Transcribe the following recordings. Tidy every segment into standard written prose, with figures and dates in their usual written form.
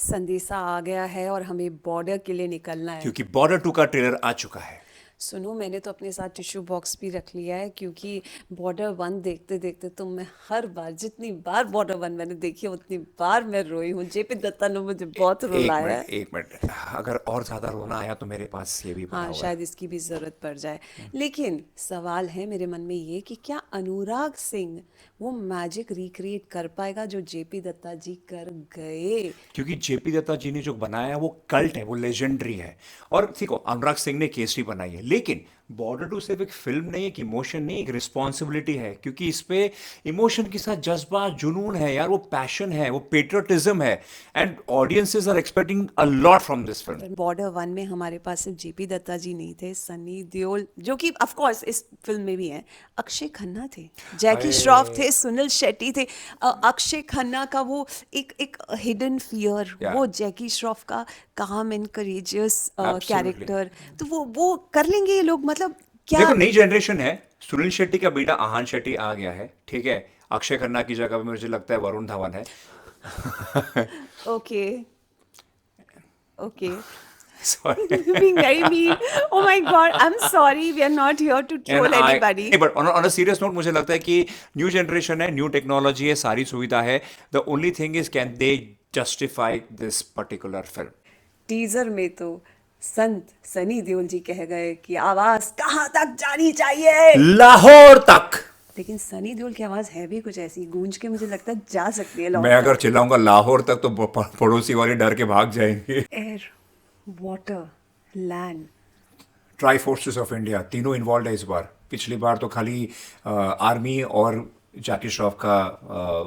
संदेशा आ गया है और हमें बॉर्डर के लिए निकलना है। क्योंकि बॉर्डर 2 का ट्रेलर आ चुका है। सुनो, मैंने तो अपने साथ टिश्यू बॉक्स भी रख लिया है क्योंकि बॉर्डर वन देखते देखते तो मैं हर बार, जितनी बार बॉर्डर वन मैंने देखी है उतनी बार मैं रोई हूँ। जेपी दत्ता ने मुझे बहुत एक रुलाया मिनट है। एक मिनट, अगर और ज्यादा रोना आया तो मेरे पास ये भी पड़ा हाँ, हुआ है। शायद इसकी भी ज़रूरत पड़ जाए। लेकिन सवाल है मेरे मन में ये कि क्या अनुराग सिंह वो मैजिक रिक्रिएट कर पाएगा जो जेपी दत्ता जी कर गए। क्योंकि जेपी दत्ता जी ने जो बनाया है वो कल्ट है, वो लेजेंडरी है। और देखो, अनुराग सिंह ने केसरी बनाई है, लेकिन बॉर्डर टू सिर्फ एक फिल्म नहीं, एक इमोशन नहीं, एक रिस्पॉन्सिबिलिटी है। क्योंकि इस पे इमोशन के साथ जज्बा, जुनून है यार, वो पैशन है, वो पेट्रियोटिज्म है। And audiences are expecting a lot from this film. पर बॉर्डर वन में हमारे पास सिर्फ जेपी दत्ता जी नहीं थे, सनी देओल जो कि ऑफ कोर्स इस फिल्म में भी हैं, अक्षय खन्ना थे, जैकी श्रॉफ अरे थे, सुनील शेट्टी थे। अक्षय खन्ना का वो एक एक हिडन फियर, या वो जैकी श्रॉफ का काम एंड करेजियस एब्सोल्युटली। कैरेक्टर, तो वो कर लेंगे ये लोग, मतलब देखो, क्या। नई जनरेशन है। सुनील शेट्टी का बेटा आहान शेट्टी आ गया है, ठीक है। अक्षय खन्ना की जगह पे मुझे लगता है वरुण धवन है। Okay, okay. Sorry. Being very mean. Oh my God, I'm sorry. We are not here to and troll I anybody. But on a serious note, मुझे लगता है कि न्यू जनरेशन है, न्यू टेक्नोलॉजी है, सारी सुविधा है। The only thing is, can they justify this particular film. Teaser में तो संत सनी देओल जी कह गए कि आवाज कहाँ तक जानी चाहिए। लाहौर तक। लेकिन सनी देओल की आवाज है भी कुछ ऐसी, गूंज के मुझे लगता है जा सकती है मैं लाहौर अगर तक। चिल्लाऊंगा लाहौर तक तो पड़ोसी वाले डर के भाग जाएंगे। Air, water, land. Try forces of India तीनों इन्वॉल्व है इस बार। पिछली बार तो खाली आर्मी और जैकी श्रॉफ का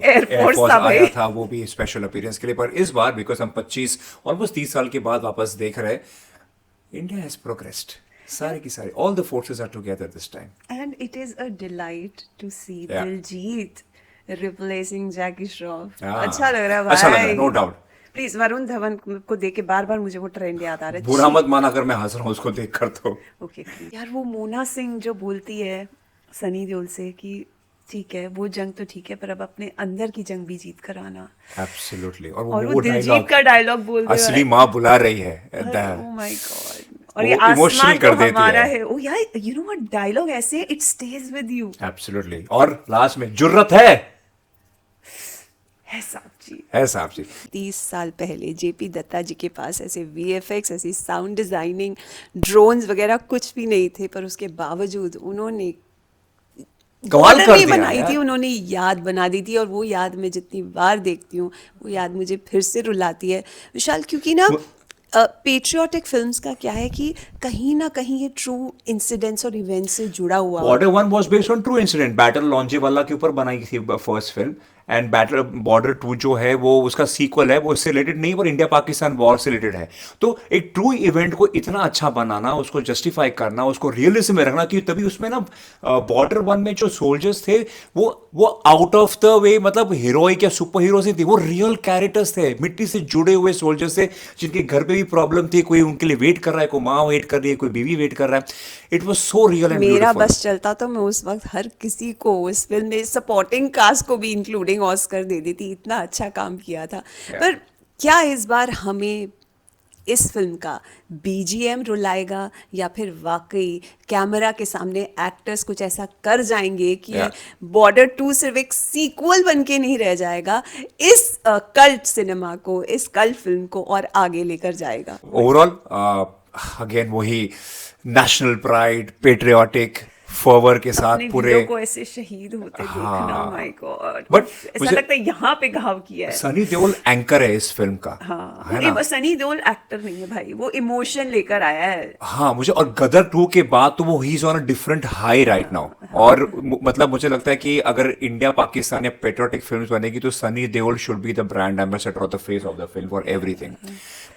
एयरफोर्स एयरफोर्स था आया भाई। था, वो भी स्पेशल अपीयरेंस के लिए। पर इस बार बिकॉज हम 25 ऑलमोस्ट 30 साल के बाद वापस देख रहे हैं, इंडिया हैज प्रोग्रेस्ड। सारे की सारी, all the forces are together this time. And it is a delight to see या दिलजीत रिप्लेसिंग जैकी श्रॉफ। अच्छा हाँ, लग रहा है अच्छा लग रहा है, भाई। No doubt. Please, Varun Dhawan को देख के बार बार मुझे वो ट्रेंड याद आ रहा है, बुरा छी। मत माना अगर मैं हंस रहा हूँ उसको देख कर तो। ओके प्लीज यार, वो मोना सिंह जो बोलती है सनी देओल से कि ठीक है वो जंग तो ठीक है पर अब अपने अंदर की जंग भी जीत कर आना। एब्सोल्युटली। और और वो वो दिलजीत डायलॉग, का डायलॉग बोल दे असली भाई। माँ बुला रही है, अरे ओ माय गॉड। और ये वो इमोशनल आसमान तो कर देती हमारा है। है। ओ यार, यू नो व्हाट, डायलॉग ऐसे it stage with you. Absolutely. और लास्ट में जुर्रत है साहब जी। है साहब जी। 30 साल पहले जेपी दत्ता जी के पास ऐसे वीएफएक्स, ऐसी साउंड डिजाइनिंग, ड्रोन्स वगैरह कुछ भी नहीं थे, पर उसके बावजूद उन्होंने कमाल बॉर्डर कर नहीं दिया बनाई थी, यार। उन्होंने याद बना दी थी। और वो याद मैं जितनी बार देखती हूँ वो याद मुझे फिर से रुलाती है विशाल, क्योंकि ना पेट्रियोटिक फिल्म्स का क्या है कि कहीं ना कहीं ये ट्रू इंसिडेंट्स और इवेंट्स से जुड़ा हुआ बॉर्डर होता है। One was based on true incident, battle Longewala के ऊपर बनाई थी first film. And battle Border two जो है वो उसका सीक्वल है, वो इससे रिलेटेड नहीं पर इंडिया पाकिस्तान वॉर से रिलेटेड है। तो एक ट्रू इवेंट को इतना अच्छा बनाना, उसको जस्टिफाई करना, उसको रियलिज्म में रखना, कि तभी उसमें ना बॉर्डर वन में जो सोल्जर्स थे वो आउट ऑफ द वे, मतलब हीरोइक या सुपर हीरोज नहीं थे, वो रियल कैरेक्टर्स थे, मिट्टी से जुड़े हुए सोल्जर्स थे, जिनके घर पे भी प्रॉब्लम थी, कोई उनके लिए वेट कर रहा है, कोई माँ वेट कर रही है, कोई बीवी वेट कर रहा है। It was so real and मेरा ब्यूटिफुल। बस चलता तो मैं उस वक्त हर किसी को उस फिल्म में सपोर्टिंग कास्ट को भी इंक्लूडिंग ऑस्कर दे देती, इतना अच्छा काम किया था। पर क्या इस बार हमें इस फिल्म का बीजीएम रुलाएगा या फिर वाकई कैमरा के सामने एक्टर्स कुछ ऐसा कर जाएंगे कि बॉर्डर टू सिर्फ एक सीक्वल बन के नहीं रह जाएगा, इस कल्ट सिनेमा को, इस कल्ट फिल्म को और आगे लेकर जाएगा। ओवरऑल अगेन वही नेशनल प्राइड, पेट्रियाटिक फर्वर के साथ अपने पूरे। वीरों को ऐसे शहीद होते देखना, माय हाँ, गॉड, बट ऐसा मुझे लगता है यहाँ पे घाव किया है। सनी देओल एंकर है इस फिल्म का, हाँ, है ना। सनी देओल एक्टर नहीं है भाई, वो इमोशन लेकर आया है। हाँ, मुझे और गदर 2 के बाद तो वो he is on a different high right now. और मतलब मुझे लगता है कि अगर इंडिया पाकिस्तान या पेट्रियोटिक फिल्म्स बनेगी तो Sunny Deol should be the brand ambassador और the face of the film for everything.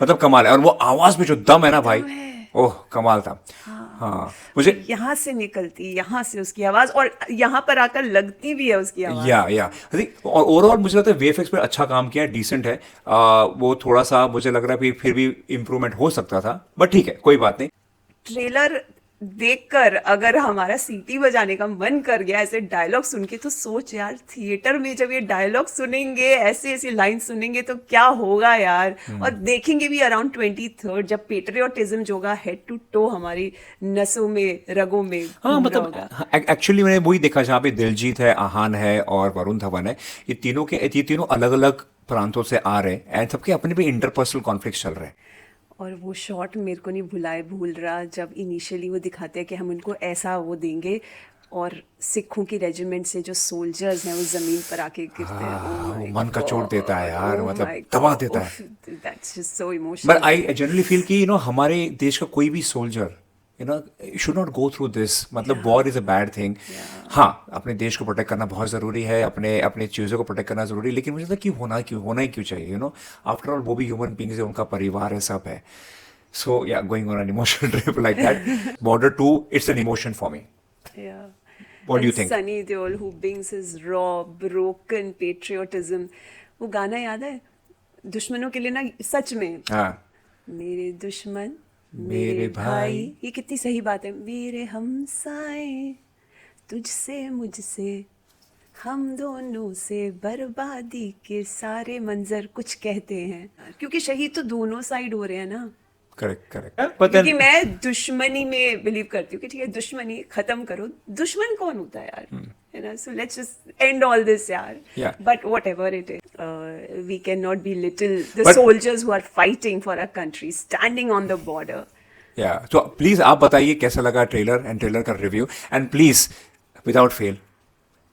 मतलब कमाल है। और वो आवाज में जो दम है ना भाई, दम है। ओह कमाल था। हाँ, मुझे यहाँ से निकलती, यहाँ से उसकी आवाज, और यहाँ पर आकर लगती भी है उसकी आवाज। या आई थिंक, और ओवरऑल मुझे लगता है वीएफएक्स पे अच्छा काम किया है, डिसेंट है। वो थोड़ा सा मुझे लग रहा है फिर भी इम्प्रूवमेंट हो सकता था, बट ठीक है, कोई बात नहीं। ट्रेलर देखकर अगर हमारा सीटी बजाने का मन कर गया ऐसे डायलॉग सुन के, तो सोच यार थिएटर में जब ये डायलॉग सुनेंगे, ऐसे ऐसी लाइन सुनेंगे तो क्या होगा यार। और देखेंगे भी अराउंड 23rd, जब पेट्रियोटिज्म जो होगा हेड टू टो हमारी नसों में, रगों में हाँ घूम रहा मतलब होगा। एक्चुअली मैंने वही देखा जहाँ पे दिलजीत है, आहान है और वरुण धवन है। ये तीनों अलग अलग प्रांतों से आ रहे हैं एंड सबके अपने भी इंटरपर्सनल कॉन्फ्लिक्ट चल रहे हैं। और वो शॉट मेरे को नहीं भूल रहा, जब इनिशियली वो दिखाते हैं कि हम उनको ऐसा वो देंगे, और सिखों की रेजिमेंट से जो सोल्जर्स हैं वो जमीन पर आके गिरते हैं। ओ हाँ, वो माय मन का चोट देता है गॉड, यार, ओ मतलब माय दबा गॉड, देता है। उफ, that's just so but emotional. I generally feel कि हमारे देश का कोई भी soldier should not go through this. मतलब या war is a bad thing. या हाँ, अपने देश को प्रोटेक्ट करना बहुत ज़रूरी है, अपने अपने चीज़ों को प्रोटेक्ट करना ज़रूरी है, लेकिन मुझे लगता है कि होना ही क्यों चाहिए, आफ्टर ऑल वो भी ह्यूमन बींग्स है, उनका परिवार है, सब है। So yeah going on an emotional trip like that, border two it's an emotion for me. Yeah. What do And you think? Sunny Deol, who brings his raw, broken patriotism. वो गाना याद है? दुश्मनों के लिए ना, सच में, हाँ, मेरे दुश्मन मेरे मेरे भाई, भाई। ये कितनी सही बात है। मेरे हमसाए, तुझसे मुझसे, हम दोनों से बर्बादी के सारे मंजर कुछ कहते हैं, क्योंकि शहीद तो दोनों साइड हो रहे हैं ना। करेक्ट करेक्ट, बट क्योंकि देन मैं दुश्मनी में बिलीव करती हूँ कि ठीक है, दुश्मनी खत्म करो। दुश्मन कौन होता है यार, है ना? So let's just end all this यार। Yeah but whatever it is, we can not belittle the but soldiers who are fighting for a country, standing on the border. Yeah तो please आप बताइए कैसा लगा trailer and trailer का review, and please without fail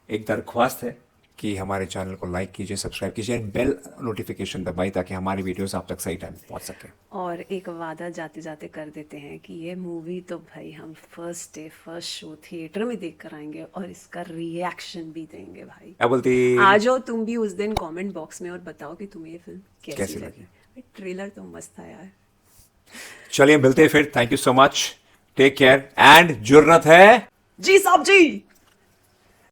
एक दरख्वास्त है कि हमारे चैनल को लाइक कीजिए, सब्सक्राइब कीजिए एंड बेल नोटिफिकेशन दबाइए ताकि हमारी वीडियोस आप तक सही टाइम पहुंच सके। और एक वादा जाते जाते कर देते हैं कि ये मूवी तो भाई हम first day first show theatre में देख कर आएंगे, और इसका रिएक्शन भी देंगे भाई। क्या बोलती? आ जाओ तुम भी उस दिन कमेंट बॉक्स में और बताओ कि तुम्हें ये फिल्म कैसी कैसी लगी। लगी? भाई ट्रेलर तो मस्त था यार। चलिए मिलते हैं फिर, thank you so much, take care and जुर्रत है। जी साहब जी।